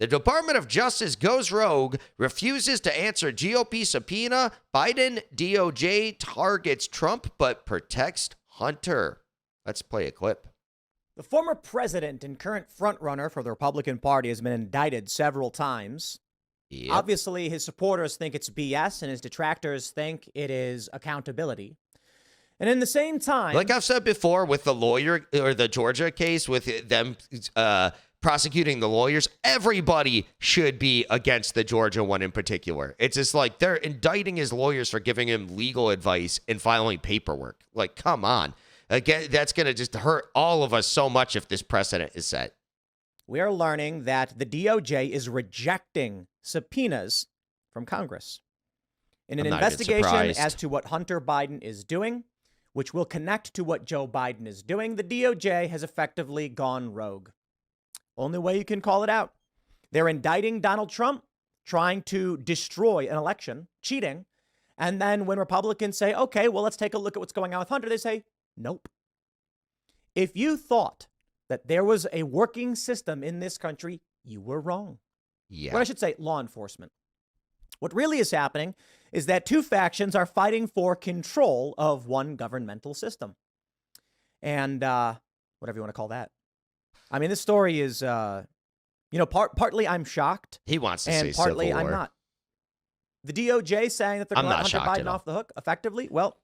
The Department of Justice goes rogue, refuses to answer GOP subpoena. Biden DOJ targets Trump but protects Hunter. Let's play a clip. The former president and current frontrunner for the Republican Party has been indicted several times. Yep. Obviously, his supporters think it's BS and his detractors think it is accountability. And in the same time, like I've said before with the lawyer or the Georgia case with them prosecuting the lawyers, everybody should be against the Georgia one in particular. It's just like they're indicting his lawyers for giving him legal advice and filing paperwork. Like, come on. Again, that's going to just hurt all of us so much if this precedent is set. We are learning that the DOJ is rejecting subpoenas from Congress in an investigation as to what Hunter Biden is doing, which will connect to what Joe Biden is doing. The DOJ has effectively gone rogue. Only way you can call it out. They're indicting Donald Trump, trying to destroy an election, cheating. And then when Republicans say, okay, well, let's take a look at what's going on with Hunter, they say, nope. If you thought that there was a working system in this country, you were wrong. Yeah. Well, I should say law enforcement. What really is happening is that two factions are fighting for control of one governmental system. And whatever you want to call that. I mean, this story is, partly I'm shocked. He wants to and say partly Civil I'm War. not. The DOJ saying that they're going to let Hunter Biden off the hook effectively. Well,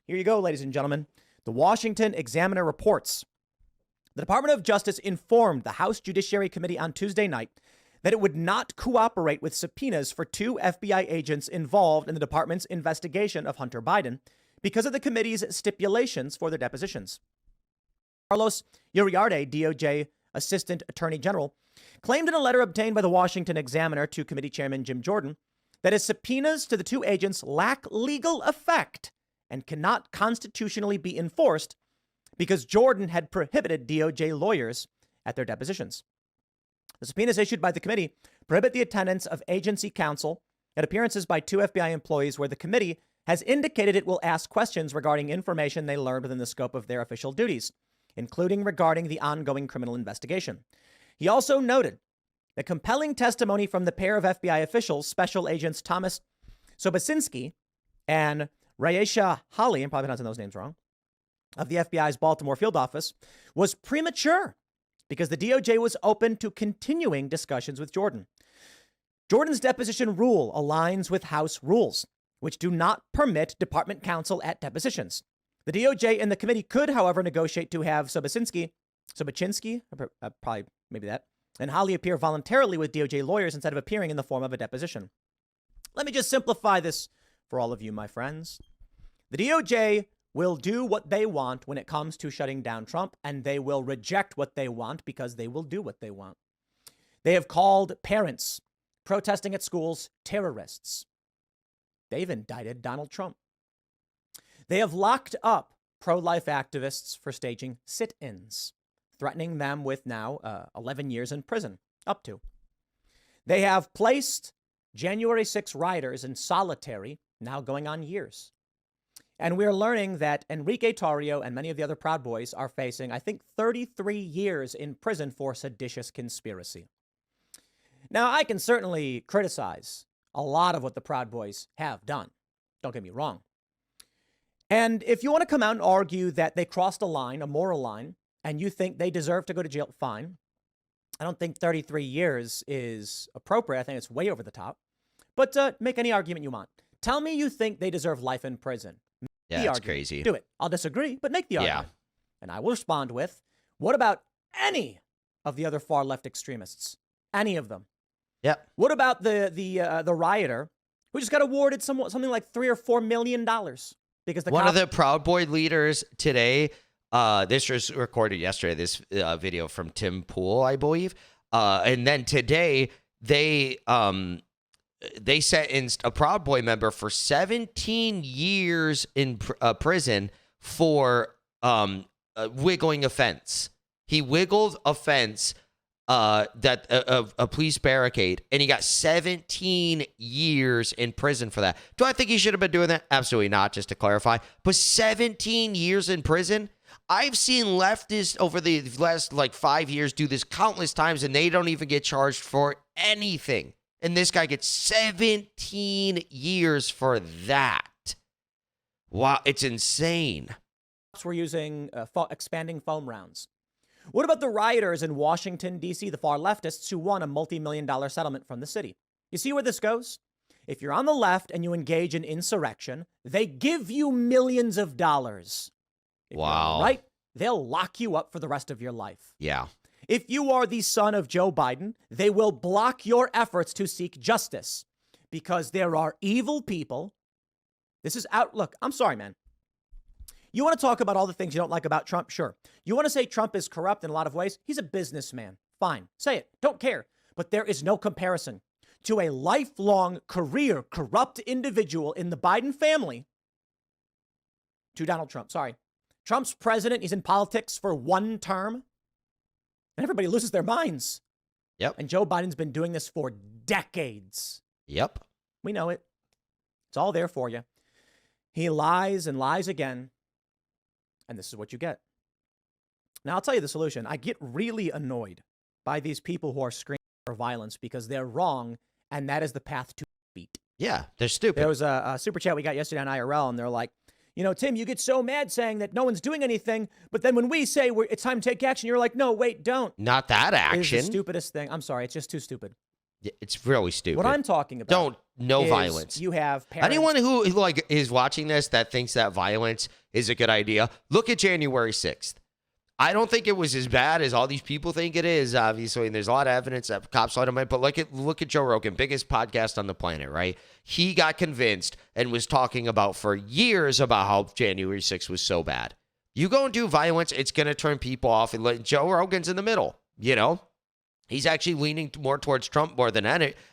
here you go, ladies and gentlemen. The Washington Examiner reports the Department of Justice informed the House Judiciary Committee on Tuesday night that it would not cooperate with subpoenas for two FBI agents involved in the department's investigation of Hunter Biden because of the committee's stipulations for their depositions. Carlos Uriarte, DOJ Assistant Attorney General, claimed in a letter obtained by the Washington Examiner to Committee Chairman Jim Jordan that his subpoenas to the two agents lack legal effect and cannot constitutionally be enforced because Jordan had prohibited DOJ lawyers at their depositions. The subpoenas issued by the committee prohibit the attendance of agency counsel at appearances by two FBI employees where the committee has indicated it will ask questions regarding information they learned within the scope of their official duties, including regarding the ongoing criminal investigation. He also noted that compelling testimony from the pair of FBI officials, Special Agents Thomas Sobocinski and Raisha Holly, I'm probably pronouncing those names wrong, of the FBI's Baltimore field office, was premature because the DOJ was open to continuing discussions with Jordan. Jordan's deposition rule aligns with House rules, which do not permit department counsel at depositions. The DOJ and the committee could, however, negotiate to have Sobocinski, probably maybe that, and Holly appear voluntarily with DOJ lawyers instead of appearing in the form of a deposition. Let me just simplify this for all of you, my friends. The DOJ will do what they want when it comes to shutting down Trump, and they will reject what they want because they will do what they want. They have called parents protesting at schools terrorists. They've indicted Donald Trump. They have locked up pro-life activists for staging sit-ins, threatening them with now 11 years in prison, up to. They have placed January 6 rioters in solitary, now going on years. And we're learning that Enrique Tarrio and many of the other Proud Boys are facing, I think, 33 years in prison for seditious conspiracy. Now, I can certainly criticize a lot of what the Proud Boys have done. Don't get me wrong. And if you want to come out and argue that they crossed a line, a moral line, and you think they deserve to go to jail, fine. I don't think 33 years is appropriate. I think it's way over the top. But make any argument you want. Tell me you think they deserve life in prison. Yeah, that's crazy. Do it. I'll disagree, but make the argument. Yeah. And I will respond with, what about any of the other far left extremists? Any of them? Yep. What about the rioter who just got awarded something like $3 or $4 million because one of the Proud Boy leaders today? This was recorded yesterday. This video from Tim Pool, I believe, and then today they sentenced a Proud Boy member for 17 years in prison for wiggling a fence. He wiggled a fence that a police barricade, and he got 17 years in prison for that. Do I think he should have been doing that? Absolutely not, just to clarify. But 17 years in prison? I've seen leftists over the last 5 years do this countless times, and they don't even get charged for anything. And this guy gets 17 years for that. Wow, it's insane. We're using expanding foam rounds. What about the rioters in Washington, D.C., the far leftists who won a multi-million-dollar settlement from the city? You see where this goes? If you're on the left and you engage in insurrection, they give you millions of dollars. If wow. You're on the right, they'll lock you up for the rest of your life. Yeah. If you are the son of Joe Biden, they will block your efforts to seek justice because there are evil people. This is out. Look, I'm sorry, man. You want to talk about all the things you don't like about Trump? Sure. You want to say Trump is corrupt in a lot of ways? He's a businessman. Fine. Say it. Don't care. But there is no comparison to a lifelong career corrupt individual in the Biden family to Donald Trump. Sorry. Trump's president. He's in politics for one term. And everybody loses their minds. Yep. And Joe Biden's been doing this for decades. Yep. We know it. It's all there for you. He lies and lies again. And this is what you get. Now, I'll tell you the solution. I get really annoyed by these people who are screaming for violence because they're wrong, and that is the path to defeat. Yeah, they're stupid. There was a super chat we got yesterday on IRL, and they're like, you know, Tim, you get so mad saying that no one's doing anything, but then when we say it's time to take action, you're like, no, wait, don't. Not that action. It's the stupidest thing. I'm sorry. It's just too stupid. It's really stupid. What I'm talking about no violence. You have parents. Anyone who like is watching this that thinks that violence is a good idea, look at January 6th. I don't think it was as bad as all these people think it is, obviously, and there's a lot of evidence that cops lied on it, but look at Joe Rogan, biggest podcast on the planet, right? He got convinced and was talking about for years about how January 6th was so bad. You go and do violence, it's going to turn people off, and Joe Rogan's in the middle, you know? He's actually leaning more towards Trump more than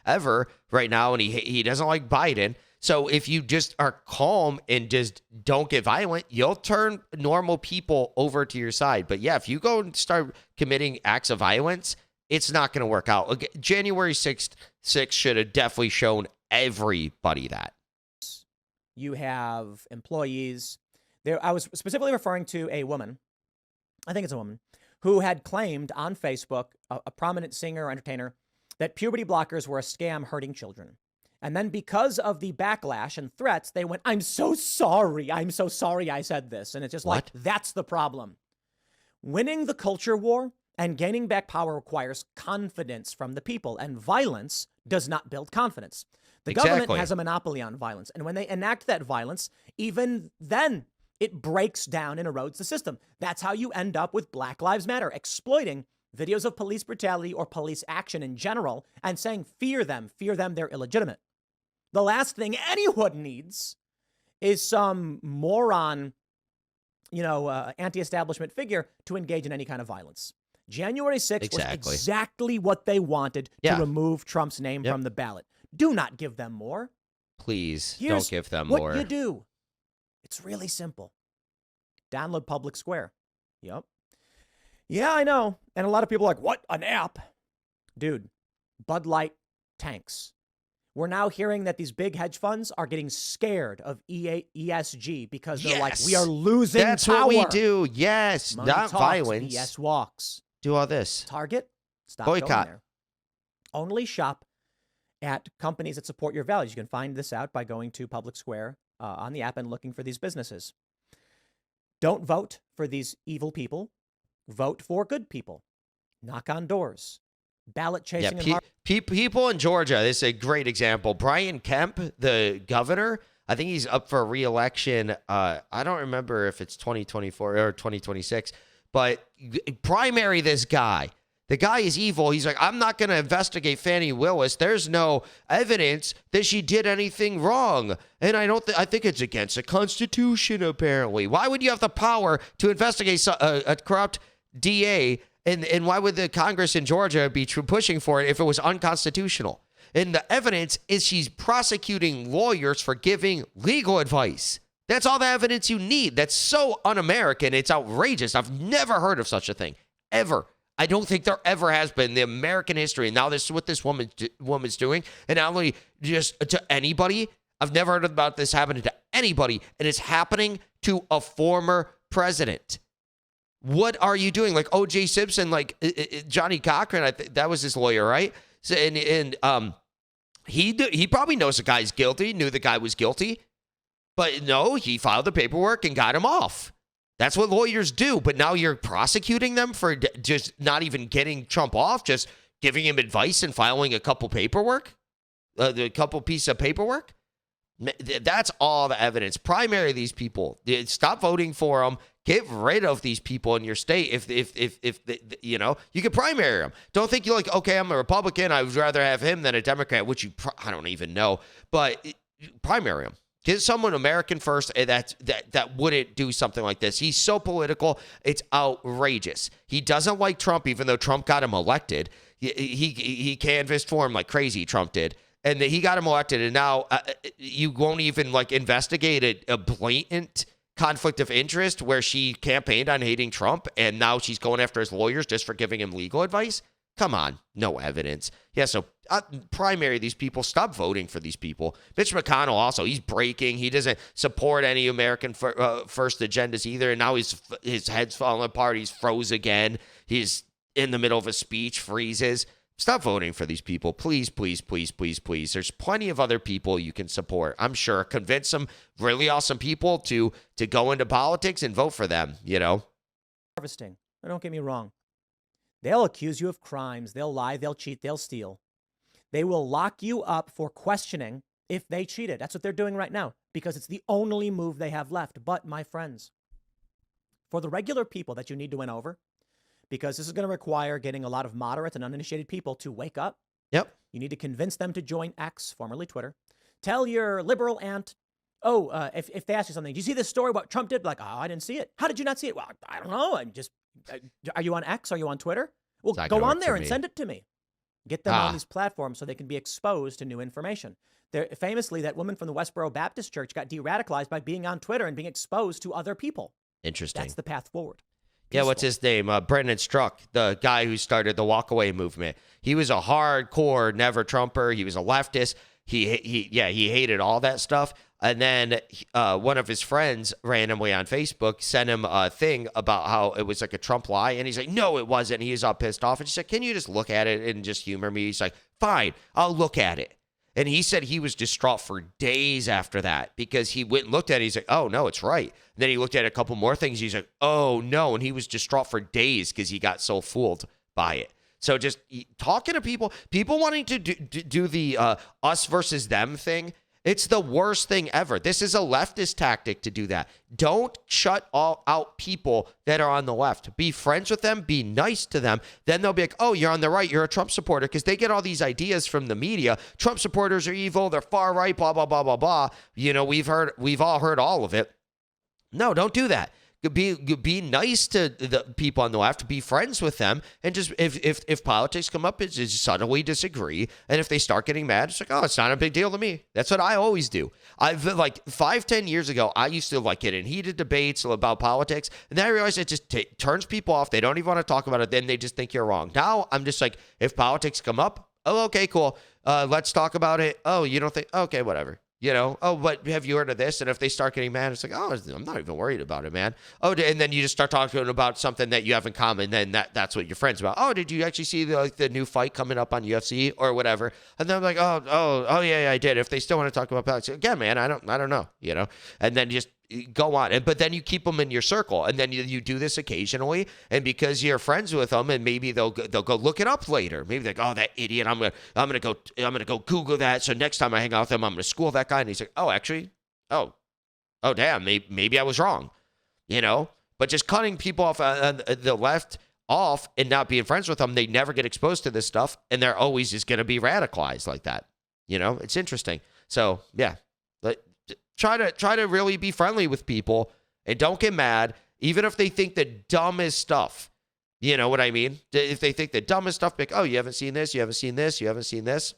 ever right now, and he doesn't like Biden. So if you just are calm and just don't get violent, you'll turn normal people over to your side. But yeah, if you go and start committing acts of violence, it's not going to work out. January 6th should have definitely shown everybody that. You have employees. There, I was specifically referring to a woman. I think it's a woman who had claimed on Facebook, a prominent singer or entertainer, that puberty blockers were a scam hurting children. And then because of the backlash and threats, they went, I'm so sorry. I'm so sorry I said this. And it's just like, that's the problem. Winning the culture war and gaining back power requires confidence from the people. And violence does not build confidence. The government has a monopoly on violence. And when they enact that violence, even then, it breaks down and erodes the system. That's how you end up with Black Lives Matter, exploiting videos of police brutality or police action in general and saying, fear them, they're illegitimate. The last thing anyone needs is some moron, anti-establishment figure to engage in any kind of violence. January 6th was exactly what they wanted to remove Trump's name from the ballot. Do not give them more. Please don't give them more. What you do. It's really simple. Download Public Square. Yep. Yeah, I know. And a lot of people are like, what? An app? Dude, Bud Light tanks. We're now hearing that these big hedge funds are getting scared of ESG because they're like, we are losing power. That's what we do. Yes. Money not talks, violence. BS walks. Do all this. Target, stop Boycott. going there. Only shop at companies that support your values. You can find this out by going to Public Square on the app and looking for these businesses. Don't vote for these evil people. Vote for good people. Knock on doors. Ballot chasing. People in Georgia, this is a great example. Brian Kemp, the governor, I think he's up for re-election. I don't remember if it's 2024 or 2026, but primary this guy. The guy is evil. He's like, I'm not going to investigate Fannie Willis. There's no evidence that she did anything wrong. And I think it's against the Constitution, apparently. Why would you have the power to investigate a corrupt DA? And why would the Congress in Georgia be pushing for it if it was unconstitutional? And the evidence is she's prosecuting lawyers for giving legal advice. That's all the evidence you need. That's so un-American. It's outrageous. I've never heard of such a thing, ever. I don't think there ever has been in the American history. And now this is what this woman's doing. And not only just to anybody, I've never heard about this happening to anybody. And it's happening to a former president. What are you doing? Like O.J. Simpson, like Johnny Cochran, that was his lawyer, right? So, he probably knows the guy's guilty, knew the guy was guilty, but no, he filed the paperwork and got him off. That's what lawyers do. But now you're prosecuting them for just not even getting Trump off, just giving him advice and filing a couple paperwork, a couple pieces of paperwork. That's all the evidence. Primary these people. Stop voting for them. Get rid of these people in your state. If you know, you can primary them. Don't think you're like, okay, I'm a Republican, I would rather have him than a Democrat, which I don't even know. But primary him. Get someone American first that wouldn't do something like this. He's so political, it's outrageous. He doesn't like Trump, even though Trump got him elected. He canvassed for him like crazy, Trump did. And he got him elected, and now you won't even like investigate a blatant conflict of interest where she campaigned on hating Trump, and now she's going after his lawyers just for giving him legal advice? Come on, no evidence. Yeah, so primary these people. Stop voting for these people. Mitch McConnell also, he's breaking. He doesn't support any American first agendas either, and now his head's falling apart. He's froze again. He's in the middle of a speech, freezes. Stop voting for these people. Please, please, please, please, please. There's plenty of other people you can support. I'm sure. Convince some really awesome people to go into politics and vote for them, you know? Harvesting. Don't get me wrong. They'll accuse you of crimes. They'll lie. They'll cheat. They'll steal. They will lock you up for questioning if they cheated. That's what they're doing right now because it's the only move they have left. But, my friends, for the regular people that you need to win over, because this is going to require getting a lot of moderate and uninitiated people to wake up. Yep. You need to convince them to join X, formerly Twitter. Tell your liberal aunt, if they ask you something, do you see this story, what Trump did? Like, oh, I didn't see it. How did you not see it? Well, I don't know. Are you on X? Are you on Twitter? Well, go on there and send it to me. Get them on these platforms so they can be exposed to new information. Famously, that woman from the Westboro Baptist Church got de-radicalized by being on Twitter and being exposed to other people. Interesting. That's the path forward. Yeah, what's his name? Brendan Struck, the guy who started the walkaway movement. He was a hardcore never Trumper. He was a leftist. He hated all that stuff. And then one of his friends randomly on Facebook sent him a thing about how it was like a Trump lie. And he's like, no, it wasn't. He was all pissed off. And she said, can you just look at it and just humor me? He's like, fine, I'll look at it. And he said he was distraught for days after that because he went and looked at it. He's like, oh, no, it's right. And then he looked at a couple more things. He's like, oh, no. And he was distraught for days because he got so fooled by it. So just talking to people wanting to do the us versus them thing, it's the worst thing ever. This is a leftist tactic to do that. Don't shut out people that are on the left. Be friends with them. Be nice to them. Then they'll be like, oh, you're on the right. You're a Trump supporter. Because they get all these ideas from the media. Trump supporters are evil. They're far right, blah, blah, blah, blah, blah. You know, we've all heard all of it. No, don't do that. Be nice to the people on the left. Be friends with them, and just if politics come up, it's just subtly disagree. And if they start getting mad, it's like, oh, it's not a big deal to me. That's what I always do. I've like 5-10 years ago, I used to like get in heated debates about politics, and then I realized it just turns people off. They don't even want to talk about it. Then they just think you're wrong. Now I'm just like, if politics come up, oh, okay, cool. Let's talk about it. Oh, you don't think? Okay, whatever. You know, oh, but have you heard of this? And if they start getting mad, it's like, oh, I'm not even worried about it, man. Oh, and then you just start talking about something that you have in common. Then that's what your friend's about. Oh, did you actually see the new fight coming up on UFC or whatever? And then I'm like, oh, yeah, I did. If they still want to talk about politics, again, man, I don't know, you know. And then just go on. But then you keep them in your circle, and then you do this occasionally, and because you're friends with them, and maybe they'll go look it up later. Maybe they're like, oh, that idiot, I'm gonna go Google that. So next time I hang out with him, I'm gonna school that guy. And he's like, oh, actually, oh damn, maybe I was wrong, you know. But just cutting people off on the left off and not being friends with them, they never get exposed to this stuff, and they're always just gonna be radicalized like that. You know, it's interesting. So yeah. Try to really be friendly with people and don't get mad, even if they think the dumbest stuff. You know what I mean? If they think the dumbest stuff, like, oh, you haven't seen this, you haven't seen this, you haven't seen this.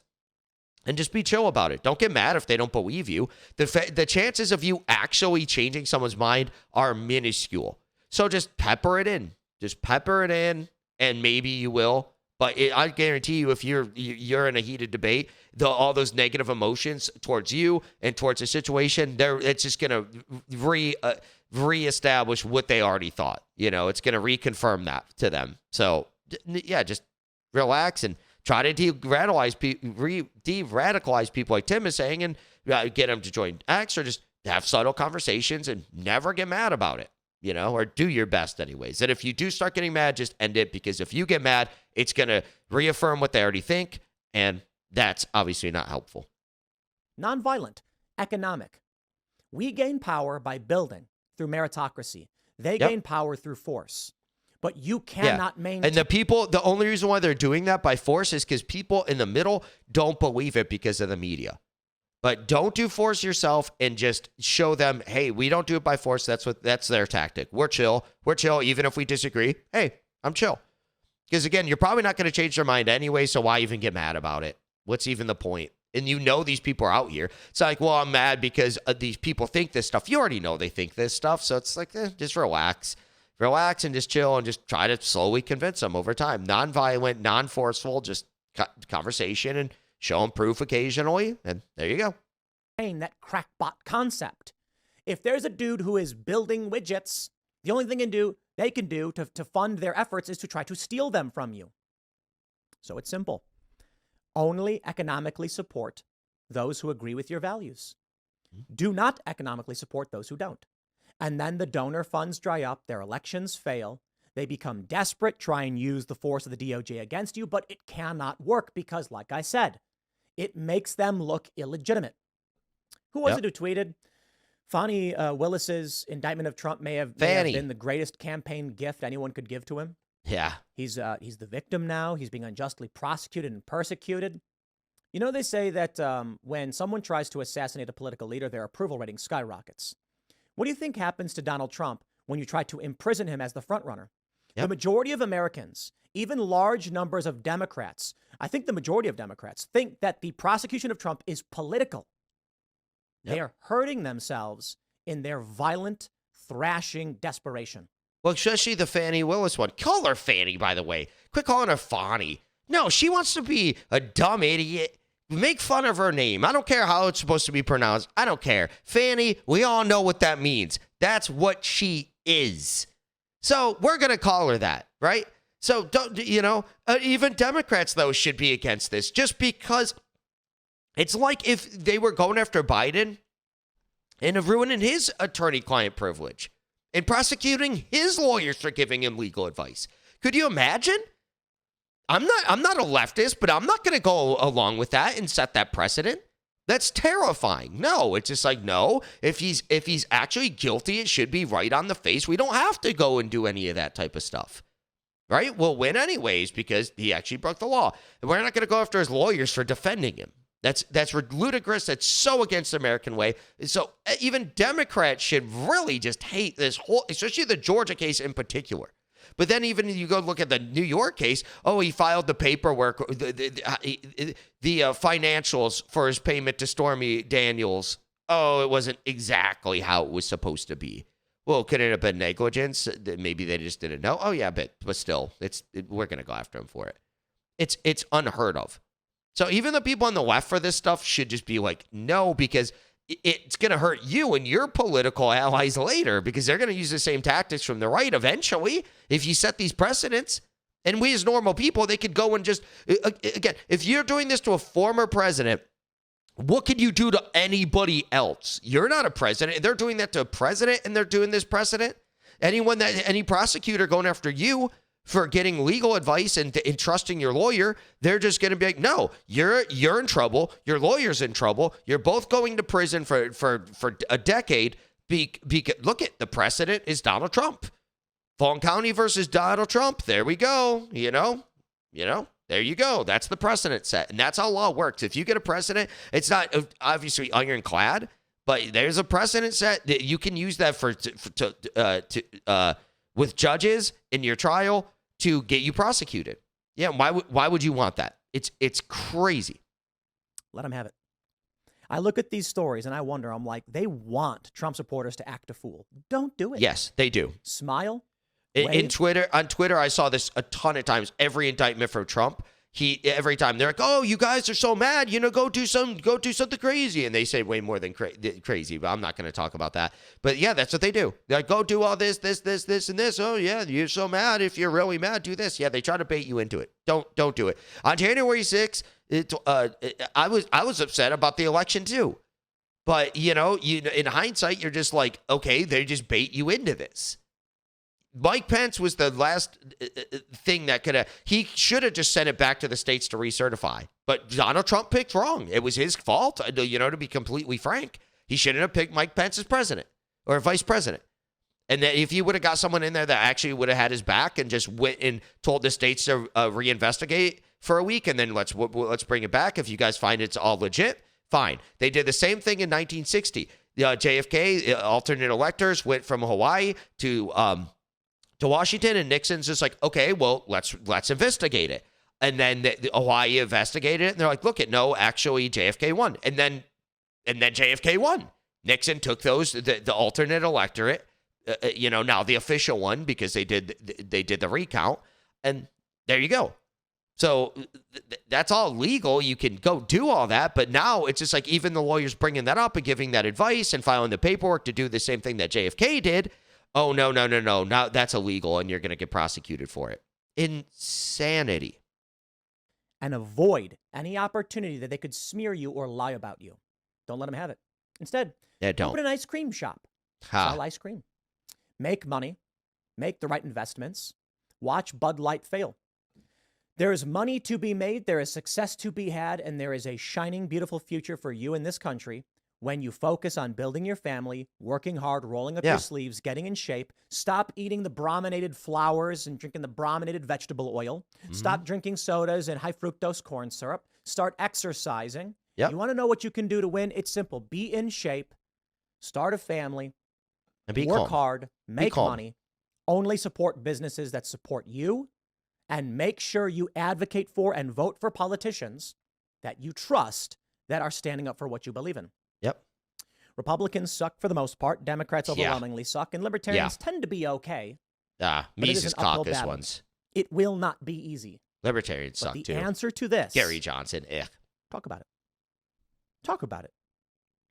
And just be chill about it. Don't get mad if they don't believe you. The chances of you actually changing someone's mind are minuscule. So just pepper it in. Just pepper it in, and maybe you will. But I guarantee you, if you're in a heated debate, all those negative emotions towards you and towards the situation, it's just going to reestablish what they already thought. You know, it's going to reconfirm that to them. So, yeah, just relax and try to de-radicalize people like Tim is saying, and get them to join X, or just have subtle conversations and never get mad about it, or do your best anyways. And if you do start getting mad, just end it, because if you get mad, it's going to reaffirm what they already think, and that's obviously not helpful. Nonviolent, economic. We gain power by building through meritocracy. They gain power through force. But you cannot maintain. And the only reason why they're doing that by force is because people in the middle don't believe it because of the media. But don't do force yourself, and just show them, hey, we don't do it by force. That's their tactic. We're chill. Even if we disagree. Hey, I'm chill. Because again, you're probably not going to change their mind anyway, so why even get mad about it? What's even the point? And these people are out here. It's like, well, I'm mad because these people think this stuff. You already know they think this stuff. So it's like, just relax. Relax and just chill and just try to slowly convince them over time. Non-violent, non-forceful, just conversation, and show them proof occasionally. And there you go. That crackpot concept. If there's a dude who is building widgets, the only thing they can do to fund their efforts is to try to steal them from you. So it's simple. Only economically support those who agree with your values. Do not economically support those who don't. And then the donor funds dry up, their elections fail, they become desperate, try and use the force of the DOJ against you, but it cannot work because, like I said, it makes them look illegitimate. Who was it who tweeted? Fani Willis's indictment of Trump may have been the greatest campaign gift anyone could give to him. Yeah. He's the victim now. He's being unjustly prosecuted and persecuted. They say that when someone tries to assassinate a political leader, their approval rating skyrockets. What do you think happens to Donald Trump when you try to imprison him as the frontrunner? Yep. The majority of Americans, even large numbers of Democrats, I think the majority of Democrats think that the prosecution of Trump is political. Yep. They are hurting themselves in their violent, thrashing desperation. Well, especially the Fani Willis one. Call her Fanny, by the way. Quit calling her Fani. No, she wants to be a dumb idiot. Make fun of her name. I don't care how it's supposed to be pronounced. I don't care. Fanny, we all know what that means. That's what she is. So we're going to call her that, right? So, don't even Democrats, though, should be against this, just because it's like if they were going after Biden and ruining his attorney-client privilege and prosecuting his lawyers for giving him legal advice. Could you imagine? I'm not a leftist, but I'm not going to go along with that and set that precedent. That's terrifying. No, it's just like, no, if he's actually guilty, it should be right on the face. We don't have to go and do any of that type of stuff. Right? We'll win anyways because he actually broke the law. And we're not going to go after his lawyers for defending him. That's ludicrous. That's so against the American way. So even Democrats should really just hate this whole, especially the Georgia case in particular. But then even you go look at the New York case, he filed the paperwork, the financials for his payment to Stormy Daniels. It wasn't exactly how it was supposed to be. Well, could it have been negligence? Maybe they just didn't know. Oh, yeah, but still, we're going to go after him for it. It's unheard of. So even the people on the left for this stuff should just be like, no, because it's going to hurt you and your political allies later because they're going to use the same tactics from the right eventually if you set these precedents. And we as normal people, they could go and just, again, if you're doing this to a former president, what could you do to anybody else? You're not a president. They're doing that to a president and they're doing this precedent. Any prosecutor going after you for getting legal advice and trusting your lawyer, they're just going to be like, no, you're in trouble. Your lawyer's in trouble. You're both going to prison for a decade. Look at the precedent is Donald Trump. Vaughn County versus Donald Trump. There we go. There you go. That's the precedent set. And that's how law works. If you get a precedent, it's not obviously ironclad, but there's a precedent set that you can use that with judges in your trial to get you prosecuted. Yeah, why would you want that? It's crazy. Let them have it. I look at these stories and I wonder, I'm like, they want Trump supporters to act a fool. Don't do it. Yes, they do. Smile. On Twitter, I saw this a ton of times. Every indictment from Trump, every time they're like, oh, you guys are so mad, go do something crazy. And they say way more than crazy, but I'm not going to talk about that. But yeah, that's what they do. They're like, go do all this, and this. Oh yeah, you're so mad. If you're really mad, do this. Yeah, they try to bait you into it. Don't do it. On January 6th, I was upset about the election too. But in hindsight, you're just like, okay, they just bait you into this. Mike Pence was the last thing that he should have just sent it back to the states to recertify. But Donald Trump picked wrong. It was his fault, to be completely frank. He shouldn't have picked Mike Pence as president or vice president. And that if you would have got someone in there that actually would have had his back and just went and told the states to reinvestigate for a week and then let's bring it back. If you guys find it's all legit, fine. They did the same thing in 1960. JFK, alternate electors, went from Hawaii to Washington, and Nixon's just like, okay, well, let's investigate it. And then the Hawaii investigated it, and they're like, look, no, actually, JFK won. And then JFK won. Nixon took the alternate electorate, now the official one, because they did the recount, and there you go. So that's all legal. You can go do all that, but now it's just like even the lawyers bringing that up and giving that advice and filing the paperwork to do the same thing that JFK did. Oh, no. Now that's illegal, and you're going to get prosecuted for it. Insanity. And avoid any opportunity that they could smear you or lie about you. Don't let them have it. Instead, open an ice cream shop. Sell ice cream. Make money. Make the right investments. Watch Bud Light fail. There is money to be made. There is success to be had. And there is a shining, beautiful future for you in this country when you focus on building your family, working hard, rolling up your sleeves, getting in shape. Stop eating the brominated flours and drinking the brominated vegetable oil. Mm-hmm. Stop drinking sodas and high fructose corn syrup. Start exercising. Yep. You want to know what you can do to win? It's simple. Be in shape, start a family, and work hard, make money, only support businesses that support you, and make sure you advocate for and vote for politicians that you trust that are standing up for what you believe in. Yep. Republicans suck for the most part. Democrats overwhelmingly suck. And libertarians tend to be okay. Mises Caucus ones. It will not be easy. Libertarians suck too. The answer to this. Gary Johnson. Talk about it. Talk about it.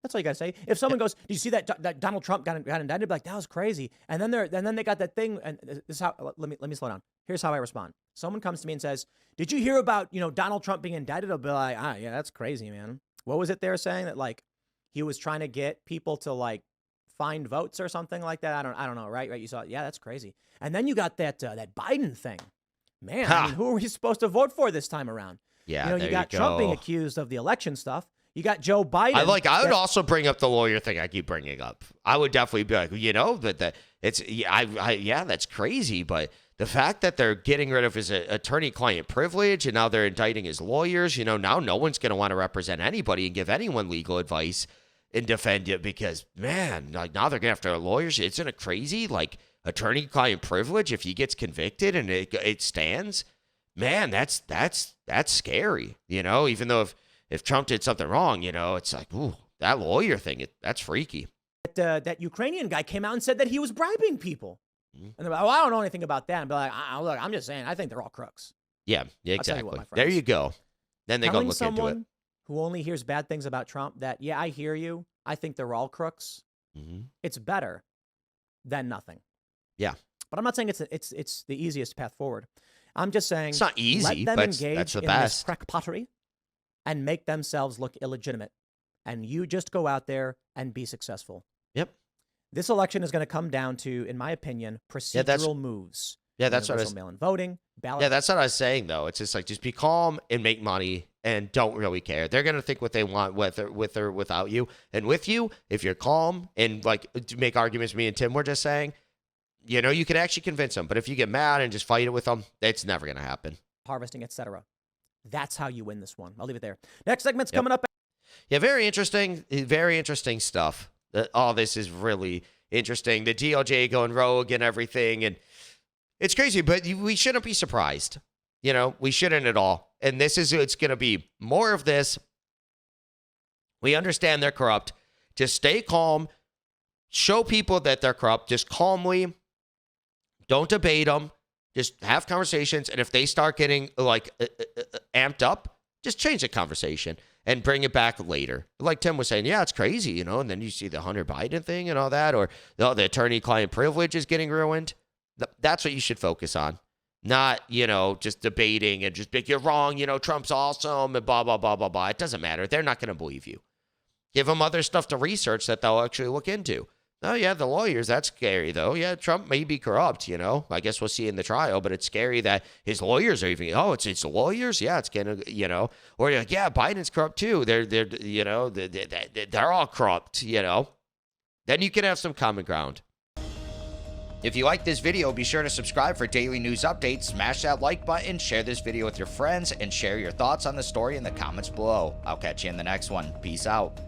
That's all you got to say. If someone goes, "Did you see that Donald Trump got indicted?" Be like, "That was crazy." And then they got that thing. And this is how. Let me slow down. Here's how I respond. Someone comes to me and says, "Did you hear about Donald Trump being indicted?" I'll be like, yeah, that's crazy, man. What was it they were saying that he was trying to get people to find votes or something like that? I don't know. Right. You saw it. Yeah, that's crazy. And then you got that Biden thing. Man, I mean, who are we supposed to vote for this time around? Yeah, you got Trump being accused of the election stuff. You got Joe Biden. I would also bring up the lawyer thing I keep bringing up. I would definitely be like, that's crazy. But the fact that they're getting rid of his attorney-client privilege and now they're indicting his lawyers, now no one's going to want to represent anybody and give anyone legal advice and defend it because, man, now they're going to have to lawyers. Isn't it crazy? Attorney-client privilege, if he gets convicted and it stands, man, that's scary. Even though if Trump did something wrong, it's like, ooh, that lawyer thing, that's freaky. That Ukrainian guy came out and said that he was bribing people. Mm-hmm. And they're like, I don't know anything about that. And be like, look, I'm just saying, I think they're all crooks. Yeah, exactly. What, there you go. Then they go look into it. Who only hears bad things about Trump that, I hear you. I think they're all crooks. Mm-hmm. It's better than nothing. Yeah. But I'm not saying it's the easiest path forward. I'm just saying it's not easy, let them but engage that's the in best. This crack pottery and make themselves look illegitimate. And you just go out there and be successful. Yep. This election is going to come down to, in my opinion, procedural moves. Yeah, that's what I was mail-in voting, ballot. Yeah, that's what I was saying though. It's just just be calm and make money and don't really care. They're gonna think what they want, whether with or without you. And with you, if you're calm and to make arguments, me and Tim were just saying, you can actually convince them. But if you get mad and just fight it with them, it's never gonna happen. Harvesting, etc. That's how you win this one. I'll leave it there. Next segment's coming up. Yeah, very interesting stuff. All this is really interesting. The DOJ going rogue and everything, and it's crazy, but we shouldn't be surprised. We shouldn't at all. And it's going to be more of this. We understand they're corrupt. Just stay calm. Show people that they're corrupt. Just calmly. Don't debate them. Just have conversations, and if they start getting like amped up, just change the conversation and bring it back later. Like Tim was saying, yeah, it's crazy, you know, and then you see the Hunter Biden thing and all that, or the attorney-client privilege is getting ruined. That's what you should focus on, not, you know, just debating and just you're wrong, you know, Trump's awesome and blah, blah, blah, blah, blah. It doesn't matter. They're not going to believe you. Give them other stuff to research that they'll actually look into. Oh, yeah, the lawyers, that's scary, though. Yeah, Trump may be corrupt, you know. I guess we'll see in the trial, but it's scary that his lawyers are even, it's lawyers? Yeah, it's going to, you know. Or you're like, yeah, Biden's corrupt, too. They're you know, they're all corrupt, you know. Then you can have some common ground. If you like this video, be sure to subscribe for daily news updates, smash that like button, share this video with your friends, and share your thoughts on the story in the comments below. I'll catch you in the next one. Peace out.